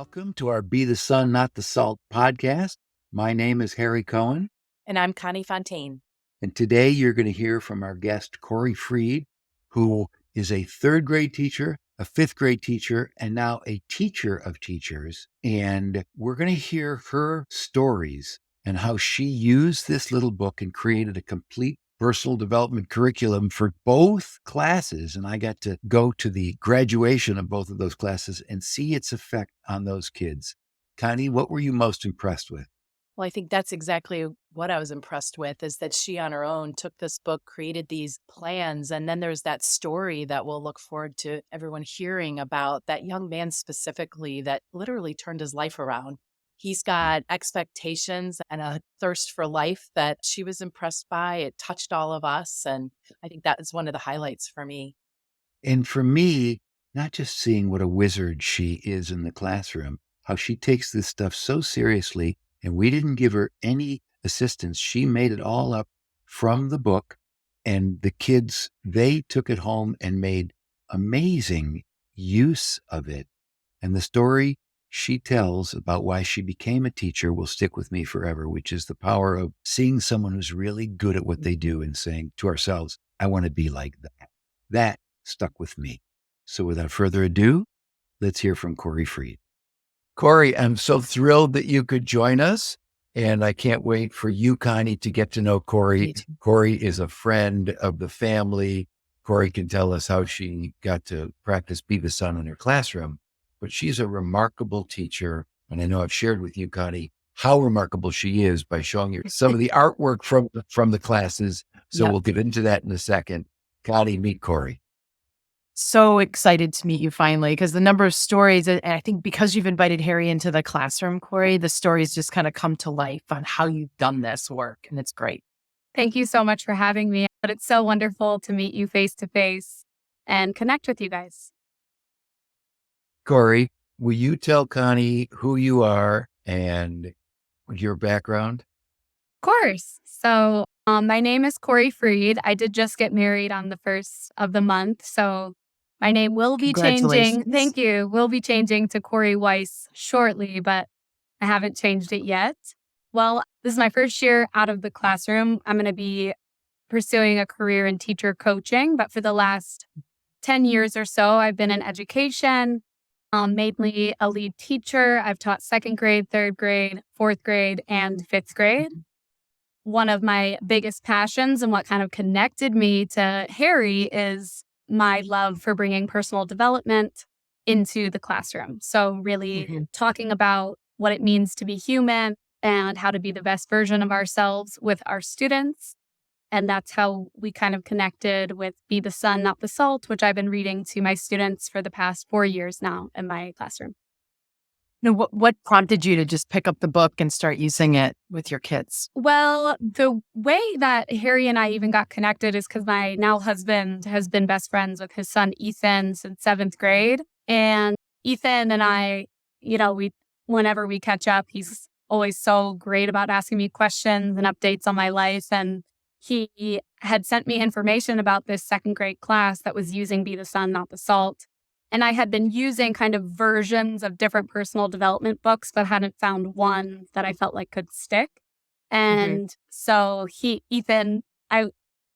Welcome to our Be the Sun, Not the Salt podcast. My name is Harry Cohen. And I'm Connie Fontaine. And today you're going to hear from our guest, Corey Freed, who is a third grade teacher, a fifth grade teacher, and now a teacher of teachers. And we're going to hear her stories and how she used this little book and created a complete personal development curriculum for both classes. And I got to go to the graduation of both of those classes and see its effect on those kids. Connie, what were you most impressed with? Well, I think that's exactly what I was impressed with, is that she on her own took this book, created these plans, and then there's that story that we'll look forward to everyone hearing about that young man specifically that literally turned his life around. He's got expectations and a thirst for life that she was impressed by. It touched all of us, and I think that is one of the highlights for me. And for me, not just seeing what a wizard she is in the classroom, how she takes this stuff so seriously, and we didn't give her any assistance. She made it all up from the book, and the kids, they took it home and made amazing use of it. And the story she tells about why she became a teacher will stick with me forever, which is the power of seeing someone who's really good at what they do and saying to ourselves, I want to be like that. That stuck with me. So without further ado, let's hear from Corey Freed. Corey, I'm so thrilled that you could join us. And I can't wait for you, Connie, to get to know Corey. Corey is a friend of the family. Corey can tell us how she got to practice Be the Sun in her classroom. But she's a remarkable teacher. And I know I've shared with you, Connie, how remarkable she is by showing you some of the artwork from the classes. So We'll get into that in a second. Connie, meet Corey. So excited to meet you finally, because the number of stories, and I think because you've invited Harry into the classroom, Corey, the stories just kind of come to life on how you've done this work. And it's great. Thank you so much for having me. But it's so wonderful to meet you face to face and connect with you guys. Corey, will you tell Connie who you are and your background? Of course. So my name is Corey Freed. I did just get married on the 1st of the month. So my name will be changing. Thank you. Will be changing to Corey Weiss shortly, but I haven't changed it yet. Well, this is my first year out of the classroom. I'm going to be pursuing a career in teacher coaching, but for the last 10 years or so, I've been in education, mainly a lead teacher. I've taught 2nd grade, 3rd grade, 4th grade, and 5th grade. One of my biggest passions and what kind of connected me to Harry is my love for bringing personal development into the classroom. So really talking about what it means to be human and how to be the best version of ourselves with our students. And that's how we kind of connected with Be the Sun, Not the Salt, which I've been reading to my students for the past 4 years now in my classroom. Now, what prompted you to just pick up the book and start using it with your kids? Well, the way that Harry and I even got connected is because my now husband has been best friends with his son, Ethan, since 7th grade. And Ethan and I, whenever we catch up, he's always so great about asking me questions and updates on my life. And he had sent me information about this 2nd grade class that was using Be the Sun, Not the Salt. And I had been using kind of versions of different personal development books, but hadn't found one that I felt like could stick. And so Ethan, I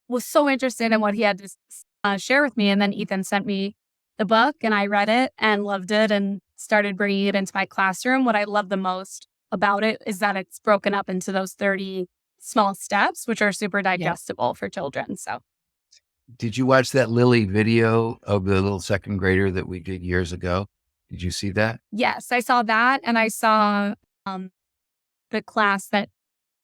was so interested in what he had to share with me. And then Ethan sent me the book and I read it and loved it and started bringing it into my classroom. What I love the most about it is that it's broken up into those 30 small steps, which are super digestible for children. So. Did you watch that Lily video of the little 2nd grader that we did years ago? Did you see that? Yes, I saw that. And I saw the class that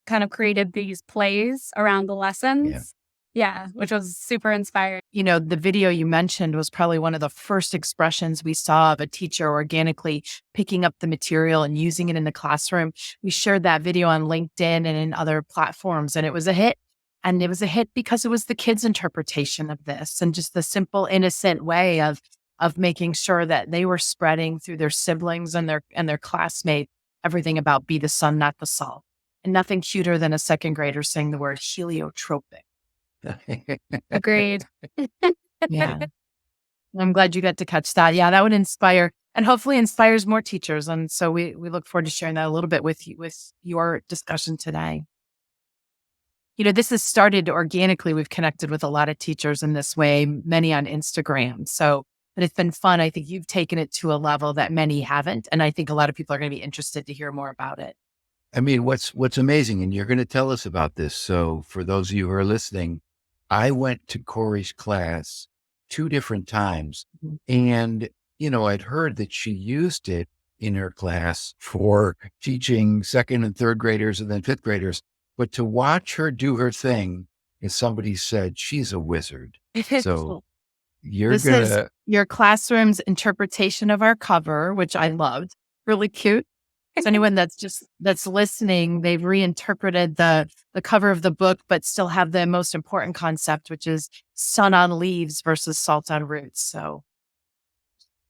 kind of created these plays around the lessons. Yeah, which was super inspiring. The video you mentioned was probably one of the first expressions we saw of a teacher organically picking up the material and using it in the classroom. We shared that video on LinkedIn and in other platforms, and it was a hit. And it was a hit because it was the kids' interpretation of this and just the simple, innocent way of making sure that they were spreading through their siblings and their classmates everything about Be the Sun, Not the Salt. And nothing cuter than a 2nd grader saying the word heliotropic. Agreed. Yeah. I'm glad you got to catch that. Yeah, that would inspire. and hopefully inspires more teachers. And so we look forward to sharing that a little bit with you, with your discussion today. This has started organically. We've connected with a lot of teachers in this way, many on Instagram. So, but it's been fun. I think you've taken it to a level that many haven't. And I think a lot of people are going to be interested to hear more about it. I mean, what's amazing, and you're going to tell us about this. So for those of you who are listening, I went to Corey's class 2 different times, Mhm. and I'd heard that she used it in her class for teaching second and third graders and then fifth graders. But to watch her do her thing, as somebody said, she's a wizard. So you're This is gonna. your classroom's interpretation of our cover, which I loved. Really cute. So anyone that's listening, they've reinterpreted the cover of the book, but still have the most important concept, which is sun on leaves versus salt on roots.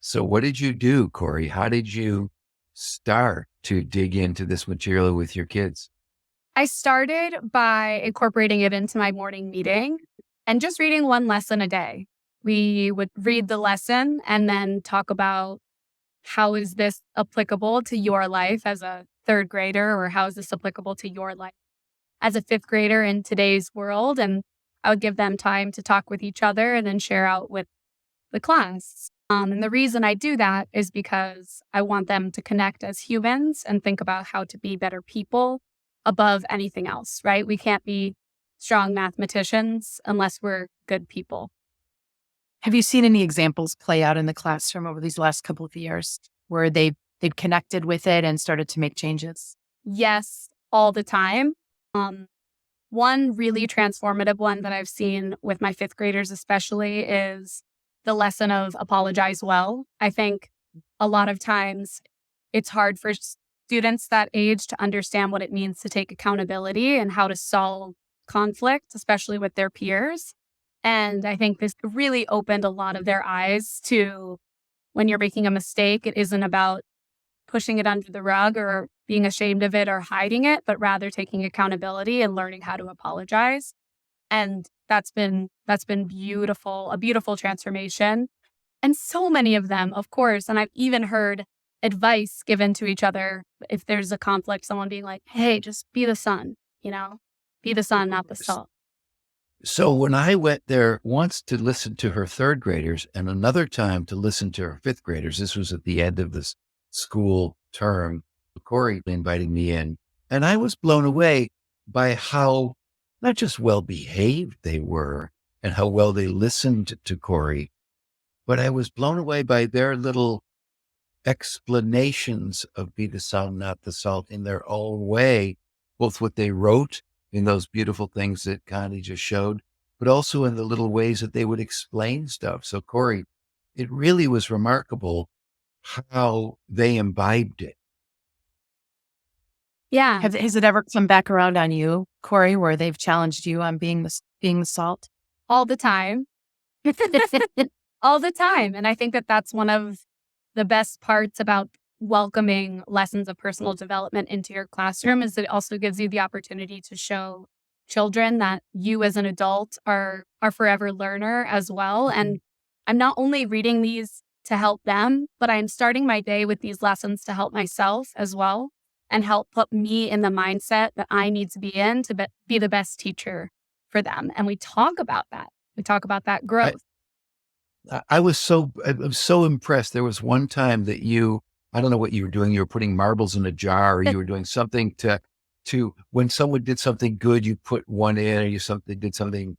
So what did you do, Corey? How did you start to dig into this material with your kids? I started by incorporating it into my morning meeting and just reading one lesson a day. We would read the lesson and then talk about how is this applicable to your life as a third grader, or how is this applicable to your life as a fifth grader in today's world? And I would give them time to talk with each other and then share out with the class. And the reason I do that is because I want them to connect as humans and think about how to be better people above anything else, right? We can't be strong mathematicians unless we're good people. Have you seen any examples play out in the classroom over these last couple of years where they've connected with it and started to make changes? Yes, all the time. One really transformative one that I've seen with my fifth graders especially is the lesson of apologize well. I think a lot of times it's hard for students that age to understand what it means to take accountability and how to solve conflict, especially with their peers. And I think this really opened a lot of their eyes to when you're making a mistake, it isn't about pushing it under the rug or being ashamed of it or hiding it, but rather taking accountability and learning how to apologize. And that's been beautiful, a beautiful transformation. And so many of them, of course, and I've even heard advice given to each other if there's a conflict, someone being like, hey, just be the sun, be the sun, not the salt. So when I went there once to listen to her third graders and another time to listen to her fifth graders, this was at the end of this school term, Corey invited me in, and I was blown away by how not just well behaved they were and how well they listened to Corey, but I was blown away by their little explanations of be the sun, not the salt in their own way, both what they wrote in those beautiful things that Connie just showed, but also in the little ways that they would explain stuff. So Corey, it really was remarkable how they imbibed it. Yeah. Has it ever come back around on you, Corey, where they've challenged you on being the salt? All the time. All the time. And I think that that's one of the best parts about welcoming lessons of personal development into your classroom is it also gives you the opportunity to show children that you as an adult are forever learner as well. And I'm not only reading these to help them, but I'm starting my day with these lessons to help myself as well and help put me in the mindset that I need to be in to be the best teacher for them. And we talk about that. We talk about that growth. I was so impressed. There was one time that I don't know what you were doing. You were putting marbles in a jar, or you were doing something to when someone did something good, you put one in, or did something,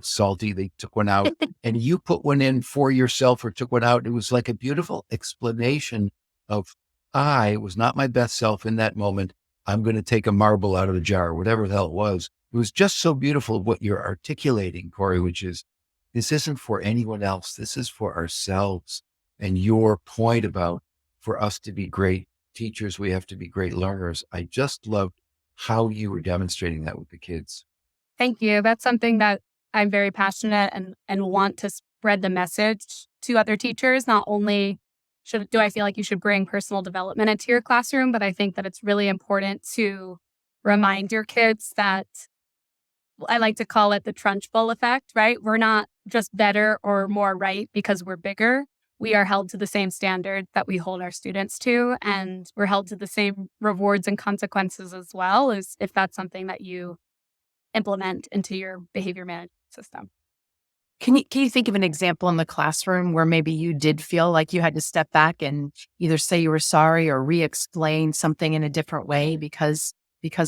salty, they took one out and you put one in for yourself or took one out. It was like a beautiful explanation of I was not my best self in that moment. I'm going to take a marble out of the jar, whatever the hell it was. It was just so beautiful what you're articulating, Corey, which is this isn't for anyone else. This is for ourselves. And your point about for us to be great teachers, we have to be great learners. I just loved how you were demonstrating that with the kids. Thank you. That's something that I'm very passionate and want to spread the message to other teachers. Not only do I feel like you should bring personal development into your classroom, but I think that it's really important to remind your kids that I like to call it the Trunchbull effect, right? We're not just better or more right because we're bigger. we are held to the same standard that we hold our students to, and we're held to the same rewards and consequences as well, as if that's something that you implement into your behavior management system. Can you think of an example in the classroom where maybe you did feel like you had to step back and either say you were sorry or re-explain something in a different way because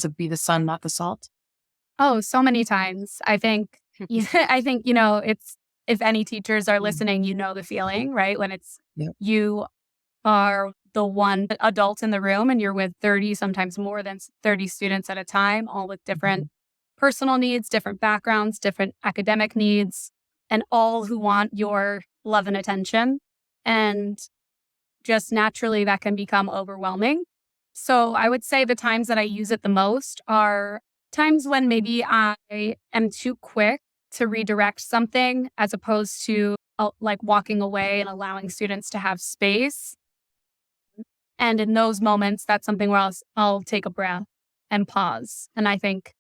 of be the sun, not the salt? Oh, so many times. I think, I think, it's, if any teachers are listening, the feeling, right? When it's, Yep. you are the one adult in the room and you're with 30, sometimes more than 30 students at a time, all with different personal needs, different backgrounds, different academic needs, and all who want your love and attention. And just naturally, that can become overwhelming. So I would say the times that I use it the most are times when maybe I am too quick to redirect something as opposed to like walking away and allowing students to have space. And in those moments, that's something where I'll take a breath and pause. And I think,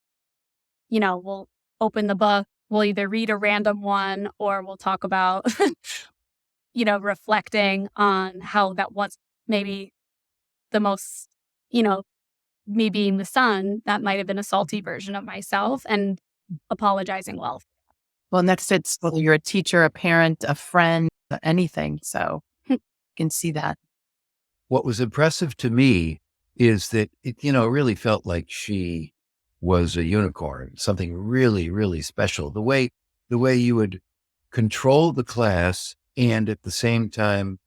we'll open the book, we'll either read a random one or we'll talk about, reflecting on how that was maybe the most, me being the son, that might have been a salty version of myself, and apologizing well. Well, and that fits whether you're a teacher, a parent, a friend, anything. So you can see that. What was impressive to me is that it really felt like she was a unicorn, something really, really special. The way you would control the class and at the same time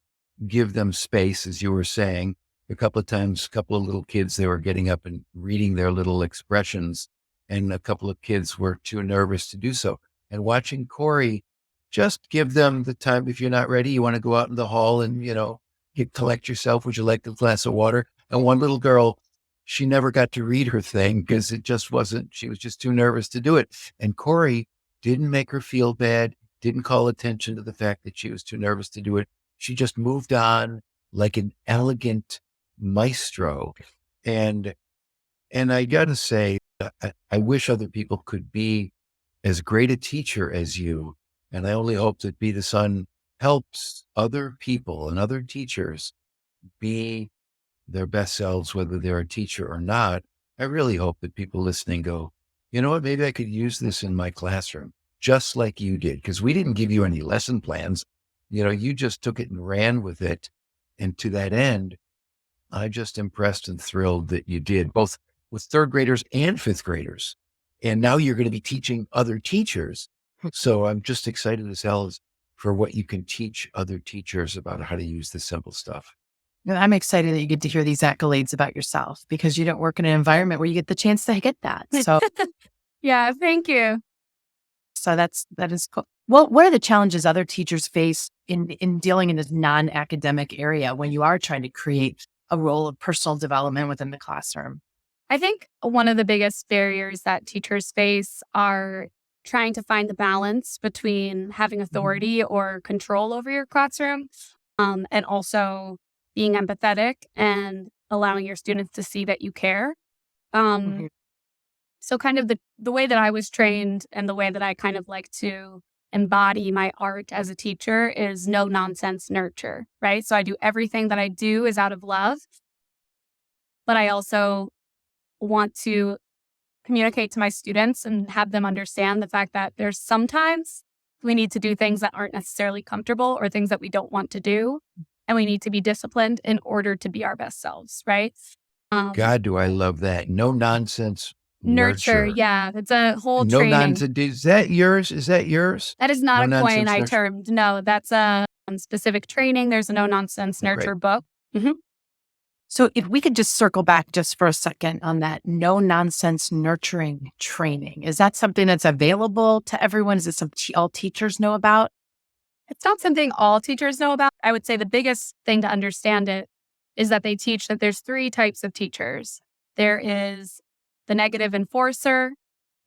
give them space, as you were saying. A couple of times, a couple of little kids, they were getting up and reading their little expressions, and a couple of kids were too nervous to do so. And watching Corey just give them the time. If you're not ready, you want to go out in the hall and, collect yourself. Would you like a glass of water? And one little girl, she never got to read her thing because it just wasn't, she was just too nervous to do it. And Corey didn't make her feel bad, didn't call attention to the fact that she was too nervous to do it. She just moved on like an elegant maestro. And I got to say, I wish other people could be as great a teacher as you. And I only hope that Be the Sun helps other people and other teachers be their best selves, whether they're a teacher or not. I really hope that people listening go, you know what, maybe I could use this in my classroom, just like you did, because we didn't give you any lesson plans. You just took it and ran with it. And to that end, I'm just impressed and thrilled that you did, both with third graders and fifth graders. And now you're going to be teaching other teachers. So I'm just excited as hell for what you can teach other teachers about how to use this simple stuff. And I'm excited that you get to hear these accolades about yourself because you don't work in an environment where you get the chance to get that. So yeah, thank you. So that is cool. Well, what are the challenges other teachers face in dealing in this non-academic area when you are trying to create a role of personal development within the classroom? I think one of the biggest barriers that teachers face are trying to find the balance between having authority or control over your classroom, and also being empathetic and allowing your students to see that you care. So kind of the way that I was trained and the way that I kind of like to embody my art as a teacher is no nonsense nurture, right? So I do everything that I do is out of love, but I also want to communicate to my students and have them understand the fact that there's sometimes we need to do things that aren't necessarily comfortable or things that we don't want to do. And we need to be disciplined in order to be our best selves, right? God, do I love that. No nonsense nurture. Yeah, it's a whole no training. Nonsense. Is that yours? That is not no a coin I nurture? termed. No, that's a specific training. There's a no nonsense nurture book. Mm-hmm. So if we could just circle back just for a second on that no nonsense nurturing training, is that something that's available to everyone? Is it something all teachers know about? It's not something all teachers know about. I would say the biggest thing to understand it is that they teach that there's 3 types of teachers. There is the negative enforcer,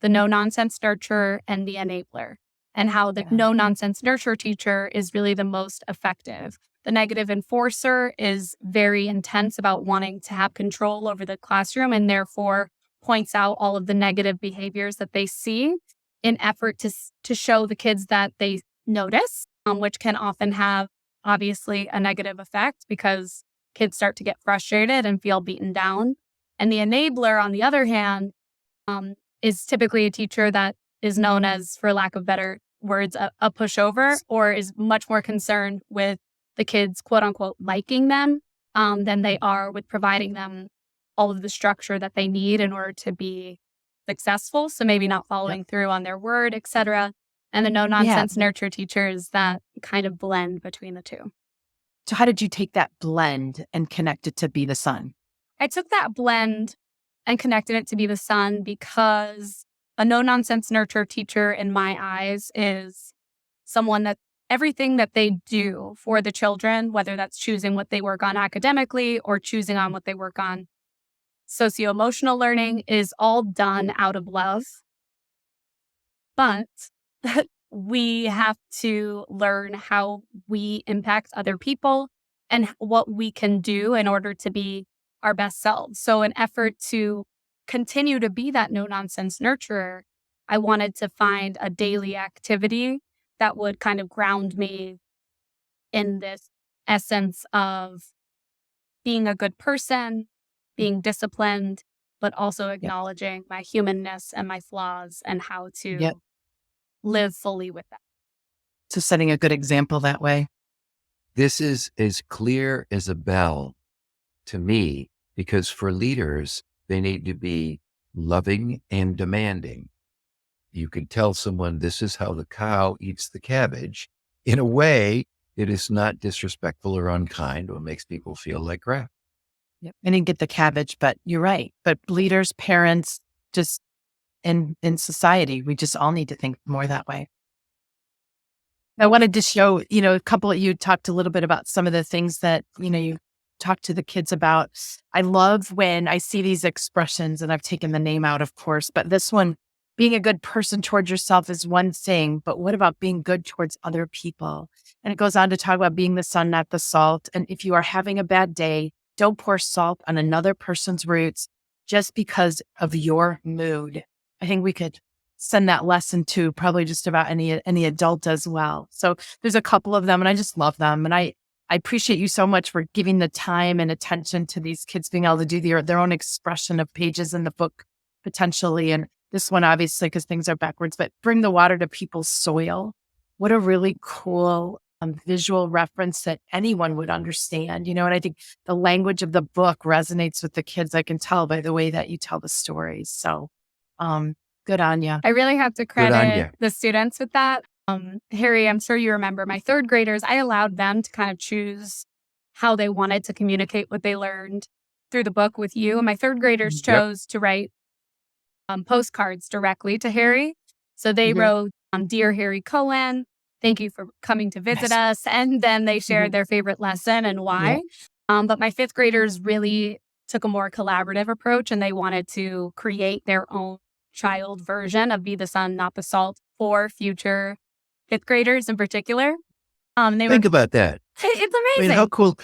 the no nonsense nurturer, and the enabler, and how the no nonsense nurture teacher is really the most effective. The negative enforcer is very intense about wanting to have control over the classroom and therefore points out all of the negative behaviors that they see in effort to show the kids that they notice, which can often have obviously a negative effect because kids start to get frustrated and feel beaten down. And the enabler, on the other hand, is typically a teacher that is known as, for lack of better words, a pushover, or is much more concerned with the kids, quote unquote, liking them than they are with providing them all of the structure that they need in order to be successful. So maybe not following through on their word, etc. And the no nonsense nurture teachers that kind of blend between the two. So how did you take that blend and connect it to Be the Sun? I took that blend and connected it to Be the Sun because a no nonsense nurture teacher in my eyes is someone that everything that they do for the children, whether that's choosing what they work on academically or choosing on what they work on socio-emotional learning, is all done out of love. But we have to learn how we impact other people and what we can do in order to be our best selves. So an effort to continue to be that no-nonsense nurturer, I wanted to find a daily activity that would kind of ground me in this essence of being a good person, being disciplined, but also acknowledging my humanness and my flaws and how to live fully with that. So setting a good example that way. This is as clear as a bell to me, because for leaders, they need to be loving and demanding. You can tell someone this is how the cow eats the cabbage. In a way, it is not disrespectful or unkind or makes people feel like crap. Yep. I didn't get the cabbage, but you're right. But leaders, parents, just in society, we just all need to think more that way. I wanted to show, you talked a little bit about some of the things that, you talk to the kids about. I love when I see these expressions, and I've taken the name out, of course, but this one, being a good person towards yourself is one thing, but what about being good towards other people? And it goes on to talk about being the sun, not the salt. And if you are having a bad day, don't pour salt on another person's roots just because of your mood. I think we could send that lesson to probably just about any adult as well. So there's a couple of them, and I just love them. And I appreciate you so much for giving the time and attention to these kids being able to do their own expression of pages in the book potentially. And this one, obviously, because things are backwards, but bring the water to people's soil. What a really cool visual reference that anyone would understand, and I think the language of the book resonates with the kids. I can tell by the way that you tell the stories. So good on you. I really have to credit the students with that. Harry, I'm sure you remember my third graders, I allowed them to kind of choose how they wanted to communicate what they learned through the book with you. And my third graders chose to write postcards directly to Harry. So they wrote, Dear Harry Cohen, thank you for coming to visit us. And then they shared their favorite lesson and why. But my fifth graders really took a more collaborative approach, and they wanted to create their own child version of Be the Sun, Not the Salt for future fifth graders in particular. Think about that. It's amazing. I mean, how cool.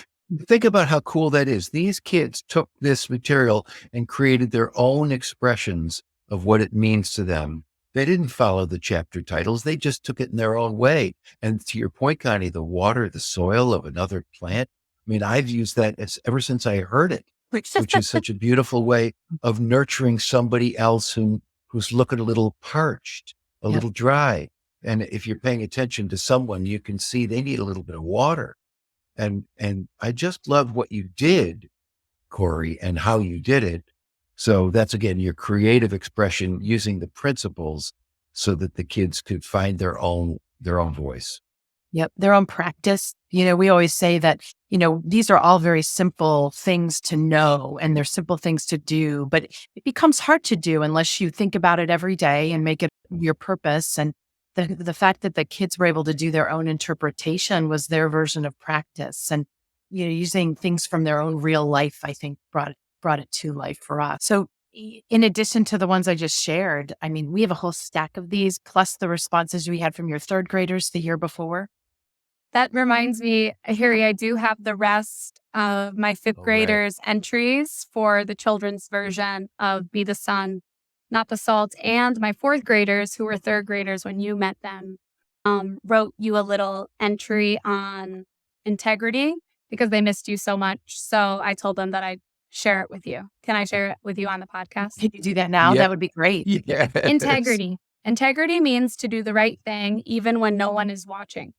Think about how cool that is. These kids took this material and created their own expressions of what it means to them. They didn't follow the chapter titles. They just took it in their own way. And to your point, Connie, the water, the soil of another plant. I mean, I've used that ever since I heard it, which is such a beautiful way of nurturing somebody else who's looking a little parched, a little dry. And if you're paying attention to someone, you can see they need a little bit of water. And I just love what you did, Corey, and how you did it. So that's, again, your creative expression using the principles so that the kids could find their own voice. Yep. Their own practice. We always say that, these are all very simple things to know, and they're simple things to do, but it becomes hard to do unless you think about it every day and make it your purpose. And the fact that the kids were able to do their own interpretation was their version of practice, and using things from their own real life, I think brought it to life for us. So in addition to the ones I just shared, I mean, we have a whole stack of these, plus the responses we had from your third graders the year before. That reminds me, Harry, I do have the rest of my fifth graders' entries for the children's version of Be the Sun, Not the Salt. And my fourth graders, who were third graders when you met them, wrote you a little entry on integrity because they missed you so much. So I told them that I'd share it with you. Can I share it with you on the podcast? Can you do that now? Yeah. That would be great. Yes. Integrity. Integrity means to do the right thing even when no one is watching.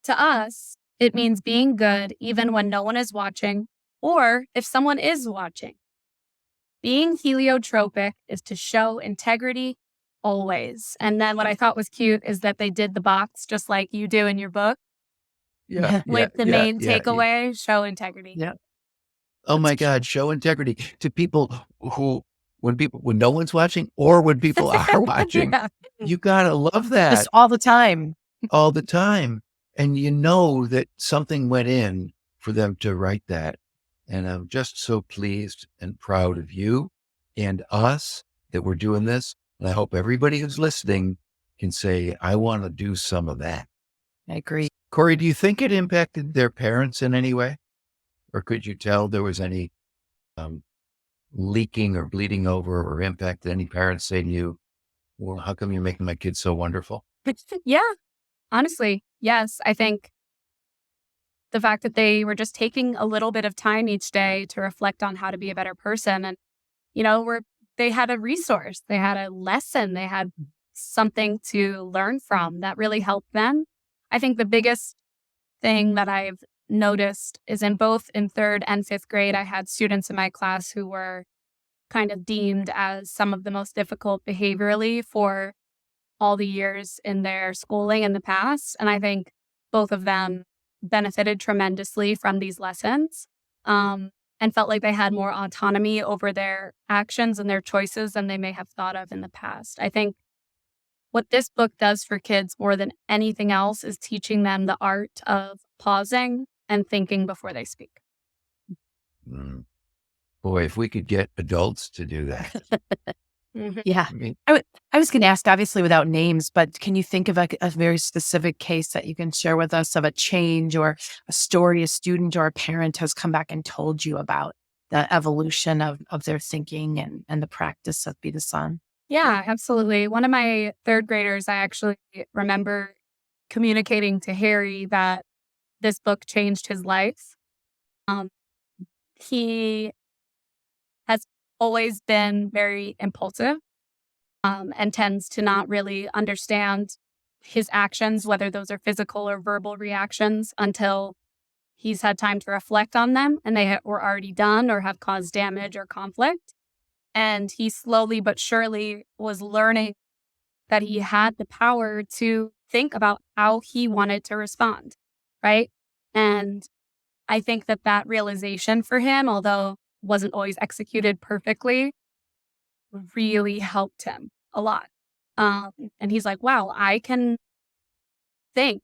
To us, it means being good even when no one is watching or if someone is watching. Being heliotropic is to show integrity always. And then what I thought was cute is that they did the box just like you do in your book Yeah. with the main takeaway, show integrity. Yeah. Oh my God, show integrity to people who, when no one's watching or when people are watching. Yeah. You gotta love that Just all the time. all the time. And you know that something went in for them to write that. And I'm just so pleased and proud of you and us that we're doing this. And I hope everybody who's listening can say, I want to do some of that. I agree. Corey, do you think it impacted their parents in any way? Or could you tell there was any leaking or bleeding over or impact that any parents say to you, well, how come you're making my kids so wonderful? Yeah, honestly, yes. I think the fact that they were just taking a little bit of time each day to reflect on how to be a better person. And, they had a resource, they had a lesson, they had something to learn from that really helped them. I think the biggest thing that I've noticed is in 3rd and 5th grade, I had students in my class who were kind of deemed as some of the most difficult behaviorally for all the years in their schooling in the past. And I think both of them benefited tremendously from these lessons and felt like they had more autonomy over their actions and their choices than they may have thought of in the past. I think what this book does for kids more than anything else is teaching them the art of pausing and thinking before they speak. Mm. Boy, if we could get adults to do that. Yeah. I mean, I was going to ask, obviously without names, but can you think of a very specific case that you can share with us of a change or a story a student or a parent has come back and told you about the evolution of their thinking and the practice of Be the Sun? Yeah, absolutely. One of my 3rd graders, I actually remember communicating to Harry that this book changed his life. He has always been very impulsive and tends to not really understand his actions, whether those are physical or verbal reactions, until he's had time to reflect on them and they were already done or have caused damage or conflict. And he slowly but surely was learning that he had the power to think about how he wanted to respond, right? And I think that realization for him, although wasn't always executed perfectly, really helped him a lot. And he's like, wow, I can think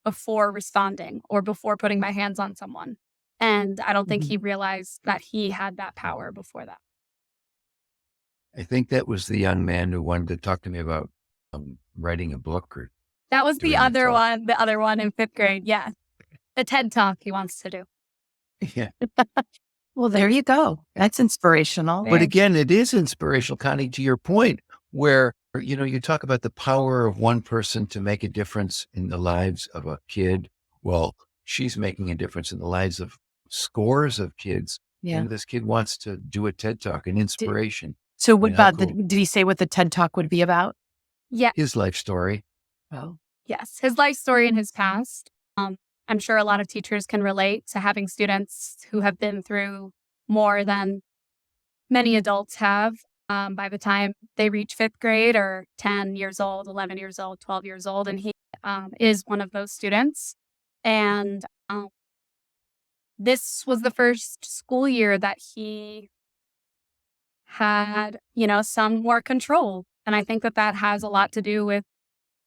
before responding or before putting my hands on someone. And I don't think he realized that he had that power before that. I think that was the young man who wanted to talk to me about writing a book. Or that was the doing a other talk. one, the other one in 5th grade. Yeah. The TED Talk he wants to do. Yeah. Well, there you go. That's inspirational. But again, it is inspirational, Connie, to your point, where, you talk about the power of one person to make a difference in the lives of a kid. Well, she's making a difference in the lives of scores of kids. Yeah. And this kid wants to do a TED Talk, an inspiration. So what how about cool. did he say what the TED Talk would be about? Yeah. His life story. Oh, Yes. His life story and his past. I'm sure a lot of teachers can relate to having students who have been through more than many adults have by the time they reach 5th grade or 10 years old, 11 years old, 12 years old. And he is one of those students. And this was the first school year that he had, some more control. And I think that has a lot to do with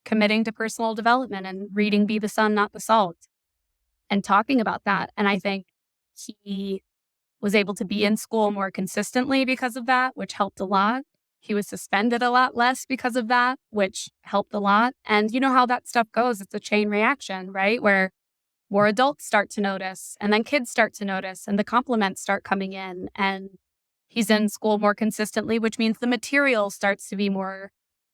committing to personal development and reading Be the Sun, Not the Salt, and talking about that. And I think he was able to be in school more consistently because of that, which helped a lot. He was suspended a lot less because of that, which helped a lot. And you know how that stuff goes. It's a chain reaction, right? Where more adults start to notice and then kids start to notice and the compliments start coming in and he's in school more consistently, which means the material starts to be more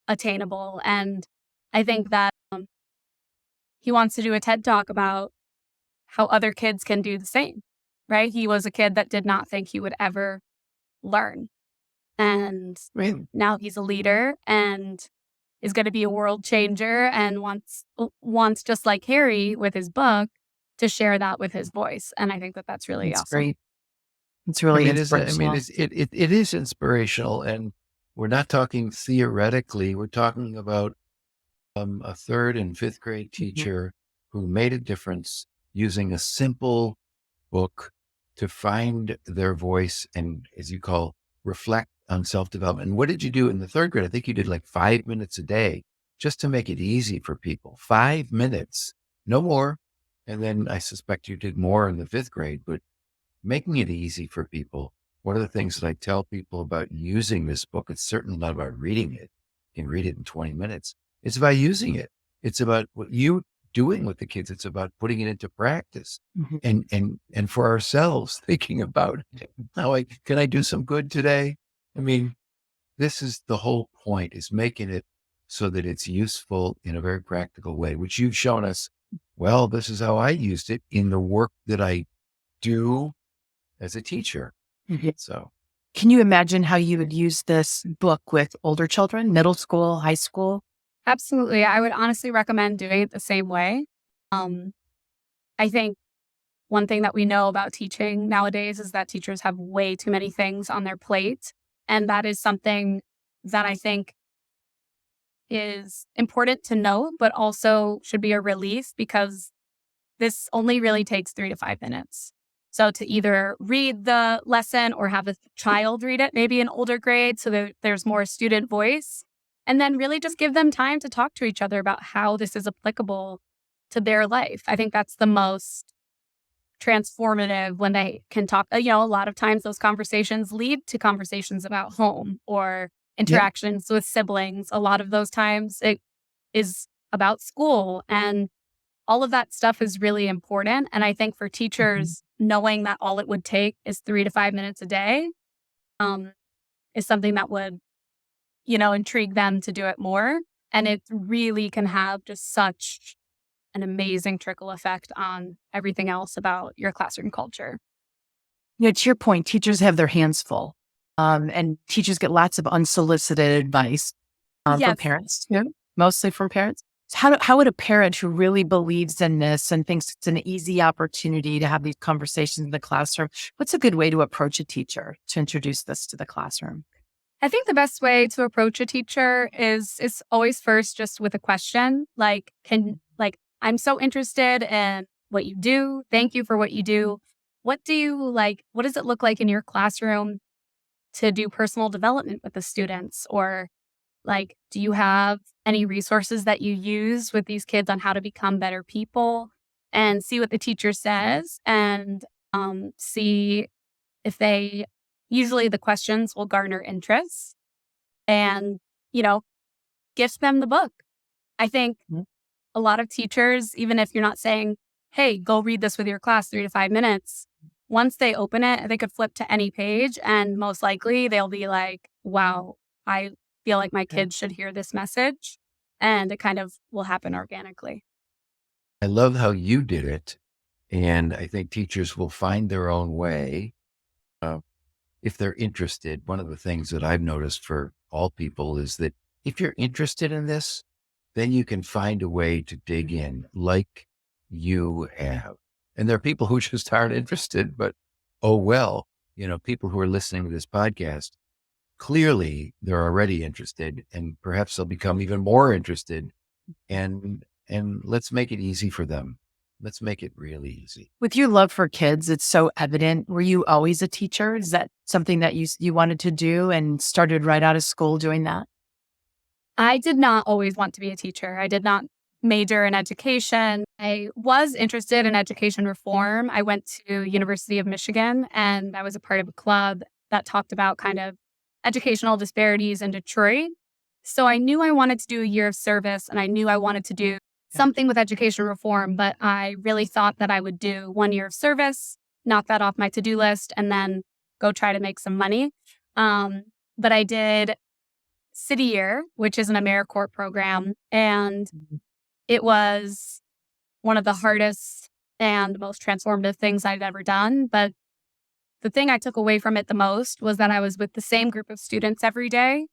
attainable. And I think that he wants to do a TED Talk about how other kids can do the same, right? He was a kid that did not think he would ever learn. And now he's a leader and is going to be a world changer and wants just like Harry with his book to share that with his voice. And I think that that's really awesome. Great. It's really inspirational. It is inspirational, and we're not talking theoretically. We're talking about a third and fifth grade teacher who made a difference using a simple book to find their voice and, as you call, reflect on self-development. And what did you do in the third grade? I think you did like 5 minutes a day just to make it easy for people. 5 minutes, no more. And then I suspect you did more in the fifth grade, but making it easy for people. One of the things that I tell people about using this book, it's certainly not about reading it. You can read it in 20 minutes. It's about using it. It's about what you doing with the kids. It's about putting it into practice and for ourselves, thinking about how can I do some good today? I mean, this is the whole point, is making it so that it's useful in a very practical way, which you've shown us. Well, this is how I used it in the work that I do as a teacher. So can you imagine how you would use this book with older children, middle school, high school? Absolutely. I would honestly recommend doing it the same way. I think one thing that we know about teaching nowadays is that teachers have way too many things on their plate. And that is something that I think is important to know, but also should be a relief, because this only really takes 3 to 5 minutes. So to either read the lesson or have a child read it, maybe in older grades, so that there's more student voice, and then really just give them time to talk to each other about how this is applicable to their life. I think that's the most transformative, when they can talk. A lot of times those conversations lead to conversations about home or interactions with siblings. A lot of those times it is about school, and all of that stuff is really important. And I think for teachers, knowing that all it would take is 3 to 5 minutes a day is something that would, intrigue them to do it more. And it really can have just such an amazing trickle effect on everything else about your classroom culture. To your point, teachers have their hands full, and teachers get lots of unsolicited advice from parents, mostly from parents. So how would a parent who really believes in this and thinks it's an easy opportunity to have these conversations in the classroom, what's a good way to approach a teacher to introduce this to the classroom? I think the best way to approach a teacher is always first just with a question, like, I'm so interested in what you do. Thank you for what you do. What do you like? What does it look like in your classroom to do personal development with the students? Or do you have any resources that you use with these kids on how to become better people? And see what the teacher says, and see if usually the questions will garner interest, and, gift them the book. I think a lot of teachers, even if you're not saying, hey, go read this with your class 3 to 5 minutes, once they open it, they could flip to any page, and most likely they'll be like, wow, I feel like my kids should hear this message. And it kind of will happen organically. I love how you did it. And I think teachers will find their own way if they're interested. One of the things that I've noticed for all people is that if you're interested in this, then you can find a way to dig in like you have. And there are people who just aren't interested, but oh, well, people who are listening to this podcast, clearly they're already interested, and perhaps they'll become even more interested, and let's make it easy for them. Let's make it really easy. With your love for kids, it's so evident. Were you always a teacher? Is that something that you wanted to do and started right out of school doing that? I did not always want to be a teacher. I did not major in education. I was interested in education reform. I went to University of Michigan, and I was a part of a club that talked about kind of educational disparities in Detroit. So I knew I wanted to do a year of service, and I knew I wanted to do something with education reform, but I really thought that I would do 1 year of service, knock that off my to-do list, and then go try to make some money. But I did City Year, which is an AmeriCorps program, and it was one of the hardest and the most transformative things I'd ever done. But the thing I took away from it the most was that I was with the same group of students every day.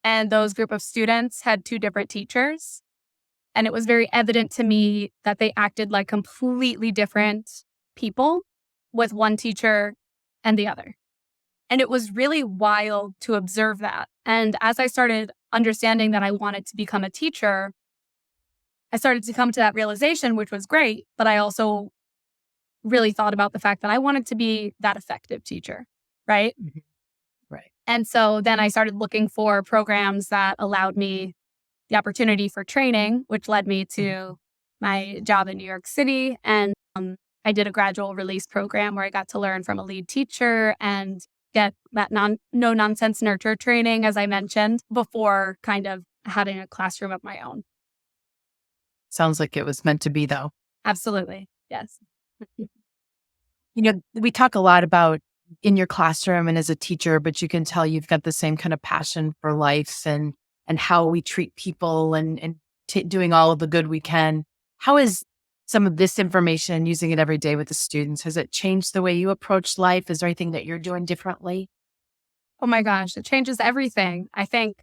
And those group of students had two different teachers. And it was very evident to me that they acted like completely different people with one teacher and the other. And it was really wild to observe that. And as I started understanding that I wanted to become a teacher, I started to come to that realization, which was great. But I also really thought about the fact that I wanted to be that effective teacher, right? Mhm. Right. And so then I started looking for programs that allowed me the opportunity for training, which led me to my job in New York City. And I did a gradual release program where I got to learn from a lead teacher and get that no nonsense nurture training, as I mentioned, before kind of having a classroom of my own. Sounds like it was meant to be, though. Absolutely. Yes. We talk a lot about in your classroom and as a teacher, but you can tell you've got the same kind of passion for life and how we treat people and doing all of the good we can. How is some of this information, using it every day with the students, has it changed the way you approach life? Is there anything that you're doing differently? Oh my gosh, it changes everything. I think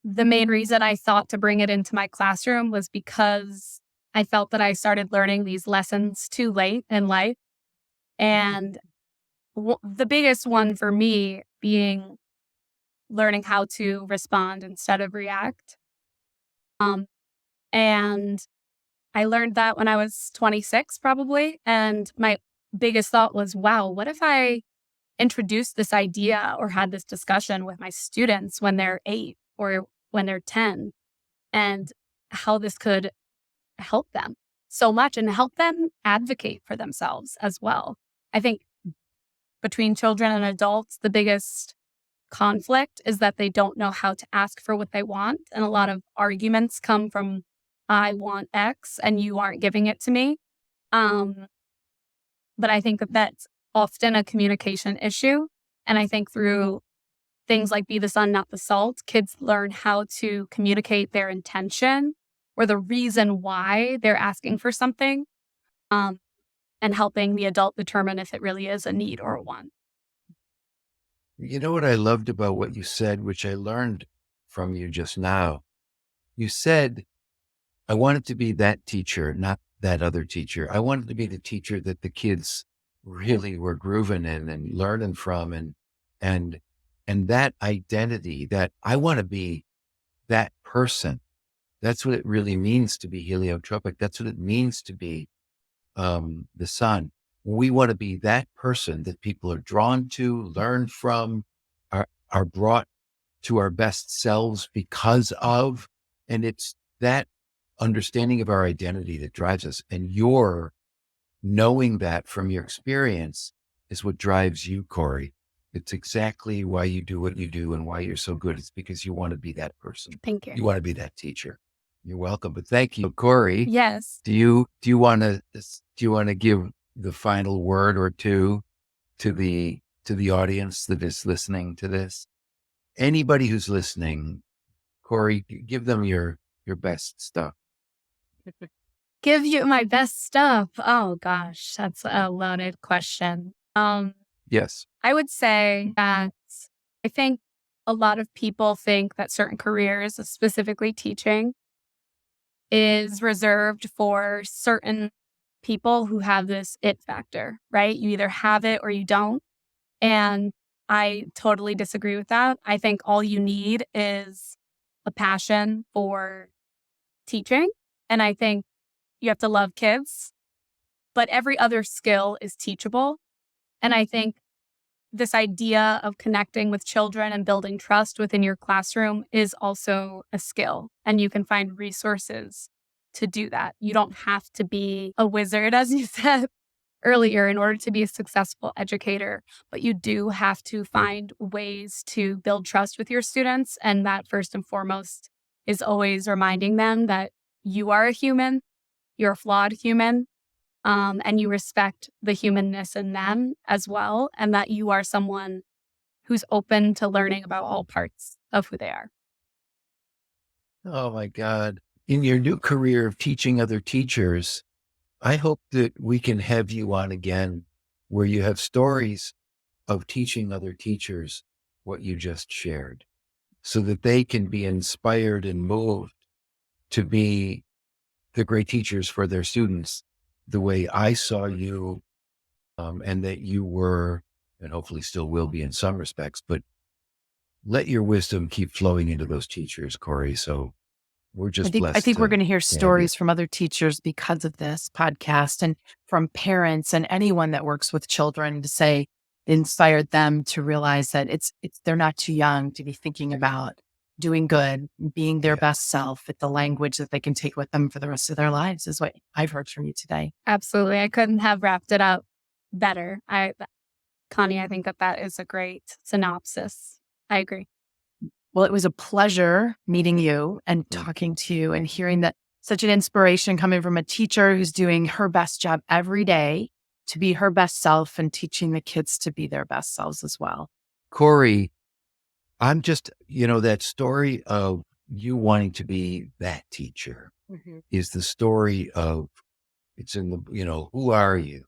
the main reason I thought to bring it into my classroom was because I felt that I started learning these lessons too late in life. And the biggest one for me being learning how to respond instead of react. And I learned that when I was 26, probably. And my biggest thought was, wow, what if I introduced this idea or had this discussion with my students when they're 8 or when they're 10, and how this could help them so much and help them advocate for themselves as well. I think between children and adults, the biggest conflict is that they don't know how to ask for what they want. And a lot of arguments come from, I want X and you aren't giving it to me. But I think that that's often a communication issue. And I think through things like Be the Sun, Not the Salt, kids learn how to communicate their intention or the reason why they're asking for something, and helping the adult determine if it really is a need or a want. You know what I loved about what you said, which I learned from you just now? You said, I wanted to be that teacher, not that other teacher. I wanted to be the teacher that the kids really were grooving in and learning from, and that identity that I want to be that person. That's what it really means to be heliotropic. That's what it means to be the sun. We want to be that person that people are drawn to, learn from, are brought to our best selves because of. And it's that understanding of our identity that drives us. And your knowing that from your experience is what drives you, Corey. It's exactly why you do what you do and why you're so good. It's because you want to be that person. Thank you. You want to be that teacher. You're welcome. But thank you, Corey. Yes. Do you want to give the final word or two to the audience that is listening to this? Anybody who's listening, Corey, give them your best stuff. Give you my best stuff. Oh gosh, that's a loaded question. Yes. I would say that I think a lot of people think that certain careers, specifically teaching, is reserved for certain people who have this it factor, right? You either have it or you don't. And I totally disagree with that. I think all you need is a passion for teaching. And I think you have to love kids, but every other skill is teachable. And I think this idea of connecting with children and building trust within your classroom is also a skill. And you can find resources to do that. You don't have to be a wizard, as you said earlier, in order to be a successful educator, but you do have to find ways to build trust with your students. And that, first and foremost, is always reminding them that you are a human, you're a flawed human, and you respect the humanness in them as well, and that you are someone who's open to learning about all parts of who they are. Oh my God. In your new career of teaching other teachers, I hope that we can have you on again where you have stories of teaching other teachers what you just shared so that they can be inspired and moved to be the great teachers for their students the way I saw you, and that you were, and hopefully still will be in some respects, but let your wisdom keep flowing into those teachers, Corey. So we're I just think I blessed think we're going to hear to have you. stories from other teachers because of this podcast and from parents and anyone that works with children to say it inspired them to realize that it's they're not too young to be thinking about doing good, being their Yeah. best self with the language that they can take with them for the rest of their lives is what I've heard from you today. Absolutely. I couldn't have wrapped it up better. Connie, I think that is a great synopsis. I agree. Well, it was a pleasure meeting you and talking to you and hearing that such an inspiration coming from a teacher who's doing her best job every day to be her best self and teaching the kids to be their best selves as well. Corey, I'm just, that story of you wanting to be that teacher is the story of, it's in the, who are you?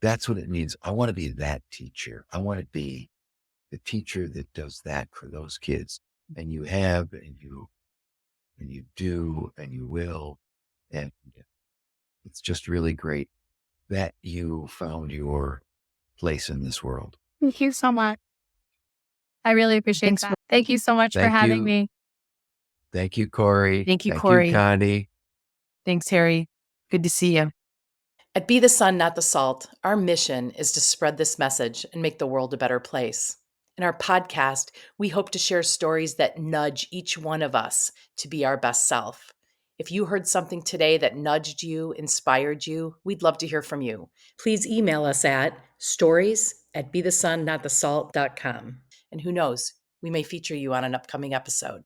That's what it means. I want to be that teacher. I want to be the teacher that does that for those kids. And you have, and you do, and you will. And it's just really great that you found your place in this world. Thank you so much. I really appreciate that. Thank you so much for having me. Thank you, Corey. Thank you, Corey. Thank you, Connie. Thanks, Harry. Good to see you. At Be the Sun, Not the Salt, our mission is to spread this message and make the world a better place. In our podcast, we hope to share stories that nudge each one of us to be our best self. If you heard something today that nudged you, inspired you, we'd love to hear from you. Please email us at stories@bethesunnotthesalt.com. And who knows, we may feature you on an upcoming episode.